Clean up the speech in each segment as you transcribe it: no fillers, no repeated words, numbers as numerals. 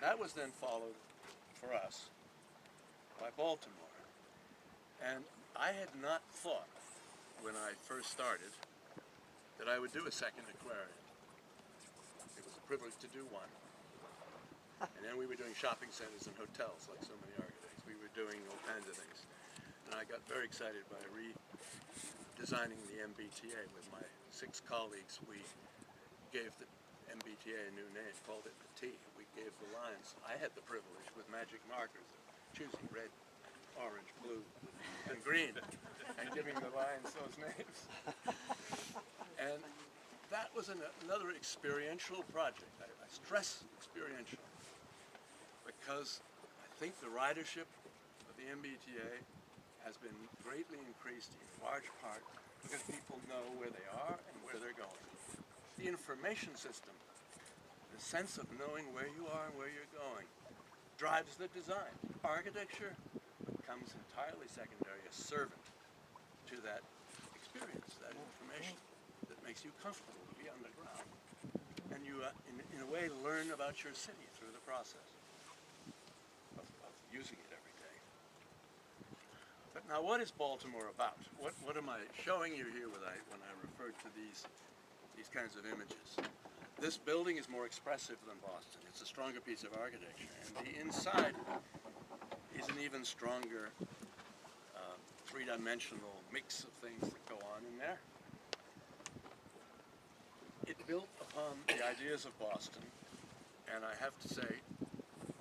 That was then followed for us by Baltimore. And I had not thought when I first started that I would do a second aquarium. It was a privilege to do one. And then we were doing shopping centers and hotels like so many architects. We were doing all kinds of things. And I got very excited by redesigning the MBTA with my 6 colleagues. We gave the MBTA a new name, called it the T. We gave the lines. I had the privilege with magic markers of choosing red, orange, blue, and green, and giving the lines those names. And that was another experiential project. I stress experiential, because I think the ridership of the MBTA has been greatly increased in large part because people know where they are and where they're going. The information system, the sense of knowing where you are and where you're going, drives the design. Architecture becomes entirely secondary, a servant to that experience, that information that makes you comfortable to be on the ground. And you, in a way, learn about your city through the process of using it every day. But now, what is Baltimore about? What am I showing you here when I refer to these kinds of images? This building is more expressive than Boston. It's a stronger piece of architecture, and the inside is an even stronger three-dimensional mix of things that go on in there. It built upon the ideas of Boston, and I have to say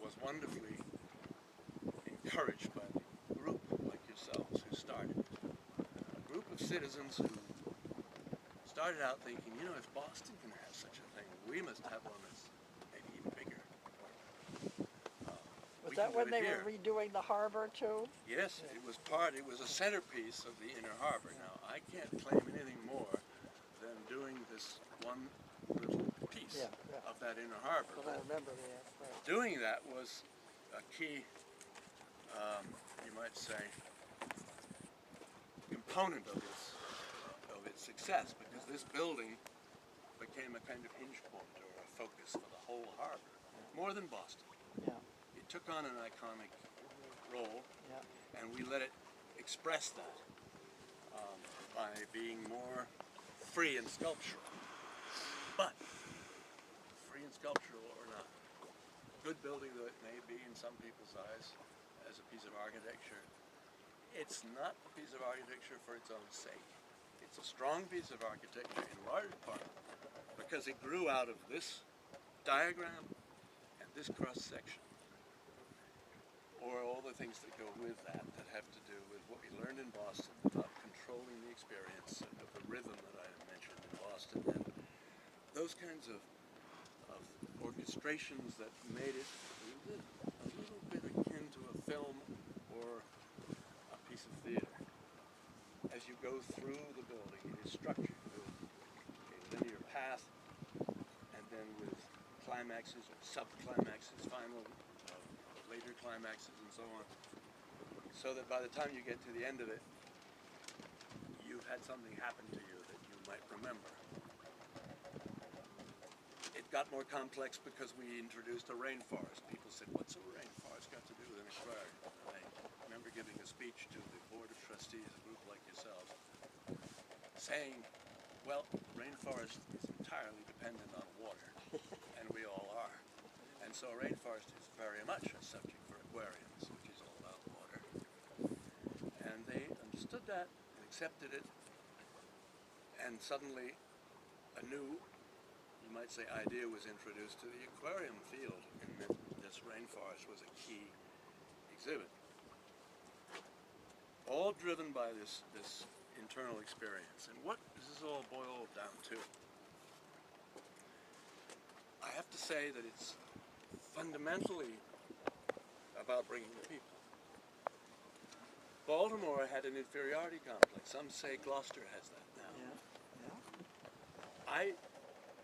was wonderfully encouraged by a group like yourselves who started it. A group of citizens who started out thinking, you know, if Boston can have such a thing, we must have one that's maybe even bigger. Was that when they were redoing the harbor too? Yes, it was a centerpiece of the inner harbor. Now, I can't claim anything more than doing this one little piece of that inner harbor. But I remember that. Right. Doing that was a key, you might say, component of its success, because this building became a kind of hinge point or a focus for the whole harbor, more than Boston. Yeah. It took on an iconic role, Yeah. and we let it express that by being more free and sculptural. But, free and sculptural or not, good building though it may be in some people's eyes as a piece of architecture, it's not a piece of architecture for its own sake. It's a strong piece of architecture in large part because it grew out of this diagram and this cross-section, or all the things that go with that have to do with what we learned in Boston about controlling the experience of the rhythm that I mentioned in Boston, and those kinds of orchestrations that made it a little bit akin to a film or a piece of theater. As you go through the building, it is structured with a linear path, and then with climaxes or sub-climaxes, final, later climaxes, and so on, so that by the time you get to the end of it, you've had something happen to you that you might remember. It got more complex because we introduced a rainforest. People said, what's a rainforest got to do with an aquarium? And I remember giving a speech to the Board of Trustees, a group like yourselves, saying, well, rainforest is entirely dependent on water, and we all are. And so rainforest is very much a subject for aquariums, which is all about water. And they understood that, and accepted it, and suddenly a new, you might say, idea was introduced to the aquarium field, in that this rainforest was a key exhibit. All driven by this internal experience. And what does this all boil down to? I have to say that it's fundamentally about bringing the people. Baltimore had an inferiority complex. Some say Gloucester has that now. Yeah. Yeah. I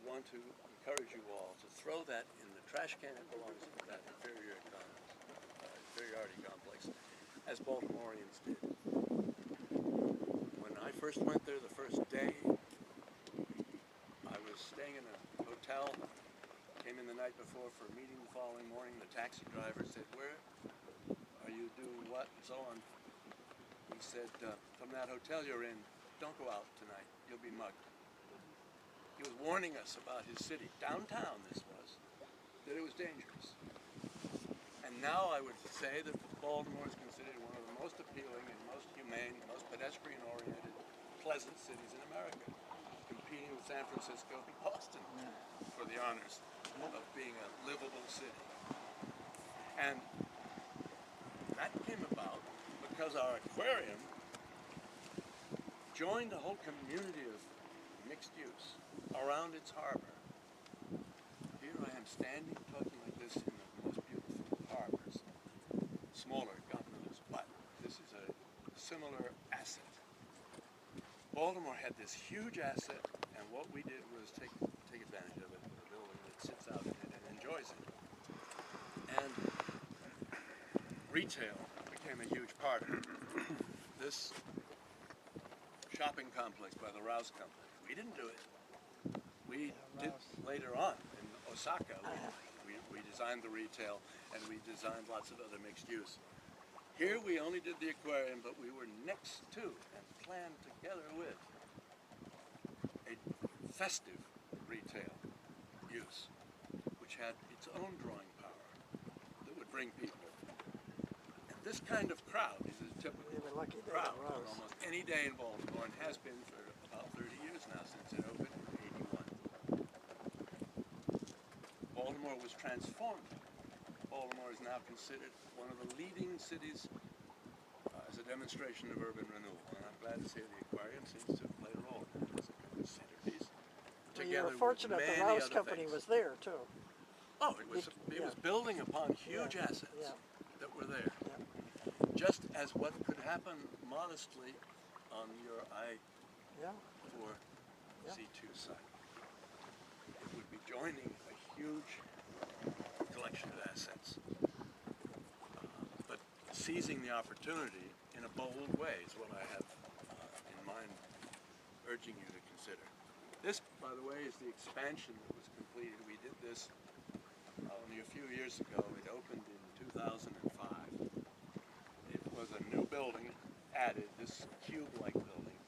want to encourage you all to throw that in the trash can it belongs to, that inferiority complex, as Baltimoreans did. When I first went there the first day, I was staying in a hotel, Came in the night before for a meeting the following morning. The taxi driver said, "Where are you doing what?" and so on. He said, "From that hotel you're in, don't go out tonight. You'll be mugged." He was warning us about his city, downtown this was, that it was dangerous. And now I would say that Baltimore is considered one of the most appealing and most humane, most pedestrian-oriented, pleasant cities in America, competing with San Francisco and Boston for the honors of being a livable city. And that came about because our aquarium joined a whole community of mixed use around its harbor. Here I am standing talking like this in the most beautiful harbors, smaller gondolas, but this is a similar asset. Baltimore had this huge asset, and what we did was take advantage of it with a building that sits out in it and enjoys it. And retail became a huge part of it. This shopping complex by the Rouse Company, we didn't do it. We did later on in Osaka. We designed the retail, and we designed lots of other mixed use. Here we only did the aquarium, but we were next to and planned together with a festive retail use, which had its own drawing power that would bring people. And this kind of crowd is a typical crowd on almost any day in Baltimore, and has been for about 30 years now, since it opened in '81. Baltimore was transformed. Baltimore is now considered one of the leading cities as a demonstration of urban renewal, and I'm glad to say the aquarium seems to play a role in that as a kind of centerpiece. Well, you were fortunate the Rouse Company was there too. Oh, it was building upon huge assets that were there. Just as what could happen modestly on your I-4C2 site. It would be joining a huge collection of assets, but seizing the opportunity in a bold way is what I have in mind urging you to consider. This, by the way, is the expansion that was completed. We did this only a few years ago. It opened in 2005. It was a new building added, this cube-like building,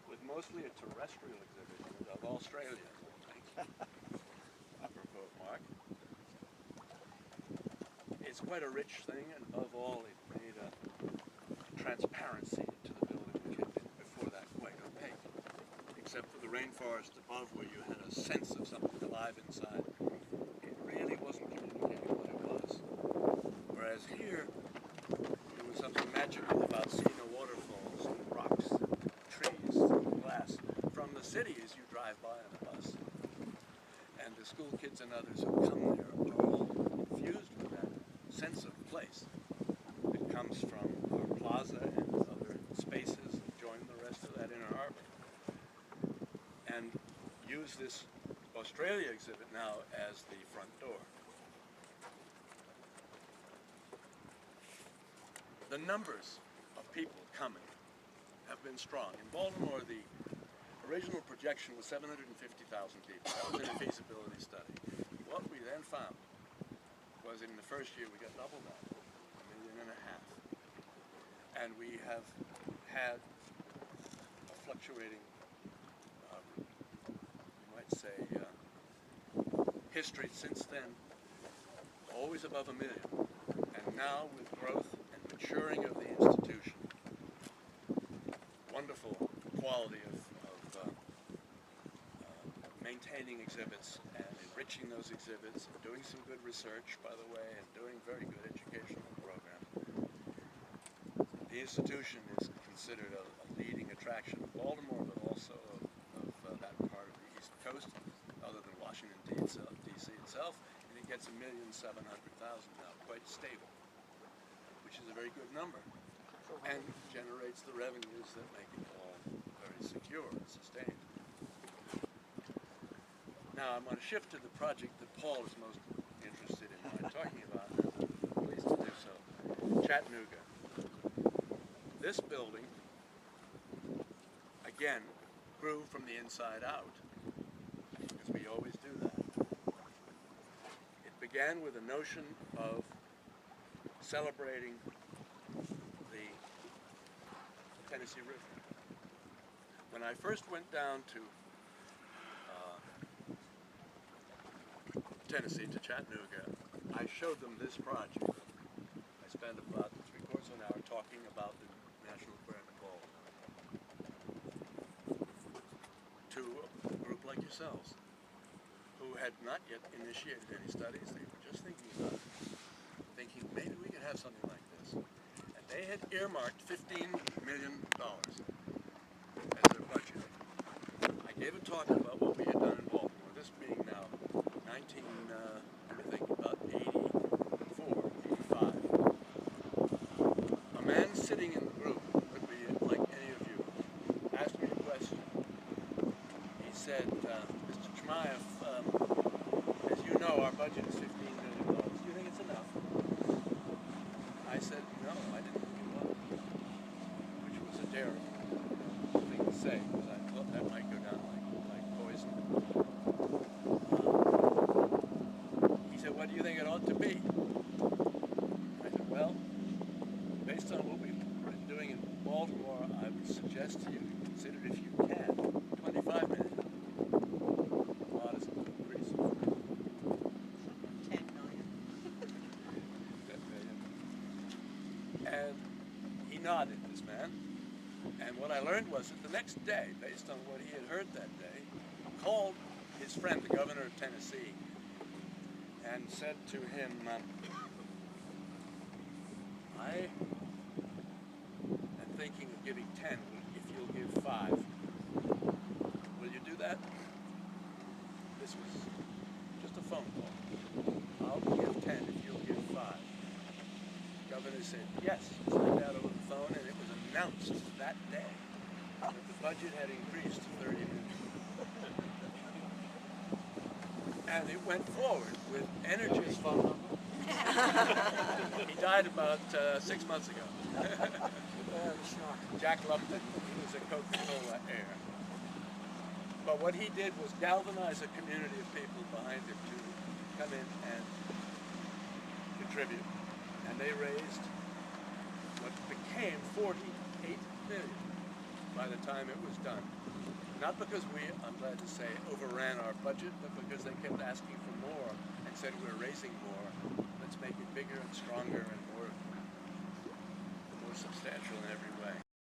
with mostly a terrestrial exhibit of Australia, I think. Apropos, Mark. It's quite a rich thing, and above all, it made a transparency to the building which had been before that quite opaque. Except for the rainforest above, where you had a sense of something alive inside, it really wasn't communicating what it was. Whereas here, there was something magical about seeing the waterfalls, and rocks, trees, glass from the city as you drive by on a bus. And the school kids and others who come there are all infused with that sense of place that comes from our plaza and other spaces that join the rest of that inner harbor. And use this Australia exhibit now as the front door. The numbers of people coming have been strong. In Baltimore, the original projection was 750,000 people. That was in a feasibility study. What we then found was in the first year we got double that, 1.5 million. And we have had a fluctuating, you might say, history since then, always above 1 million. And now with growth and maturing of the institution, wonderful quality of maintaining exhibits and enriching those exhibits, and doing some good research, by the way, and doing very good educational programs. The institution is considered a leading attraction of Baltimore, but also of that part of the East Coast, other than Washington, D.C. itself, and it gets 1,700,000 now, quite stable, which is a very good number, and generates the revenues that make it all very secure and sustained. Now I'm going to shift to the project that Paul is most interested in talking about, and I'm pleased to do so. Chattanooga. This building, again, grew from the inside out, because we always do that. began with a notion of celebrating the Tennessee River. When I first went down to Tennessee, to Chattanooga, I showed them this project. I spent about 3/4 of an hour talking about the National Aquarium in Baltimore to a group like yourselves, who had not yet initiated any studies. They were just thinking about it, thinking maybe we could have something like this. And they had earmarked $15 million as their budget. I gave a talk about what we had done in Baltimore, this being now 84, 85. A man sitting in the group, could be like any of you, asked me a question. He said, Mr. Chermayeff, as you know, our budget is $15 million. Do you think it's enough? I said, no, I didn't think it was, which was a daring thing to say, because I thought that might go down like poison. He said, what do you think it ought to be? I said, well, based on what we've been doing in Baltimore, I would suggest to you to consider, if you can, $25 million. Modest increase. 10 million. 10 million. And he nodded, this man. And what I learned was that the next day, based on what he had heard that day, called his friend, the governor of Tennessee, and said to him, I am thinking of giving 10 if you'll give 5. Will you do that? This was just a phone call. I'll give 10 if you'll give 5. The governor said yes. He signed out over the phone, and it was announced that day that the budget had increased to $30 million. And it went forward with energy. His phone number? He died about 6 months ago. Jack Lupton, he was a Coca-Cola heir. But what he did was galvanize a community of people behind him to come in and contribute. And they raised what became $48 million by the time it was done. Not because we, I'm glad to say, overran our budget, but because they kept asking for more and said we're raising more. Let's make it bigger and stronger and more substantial in every way.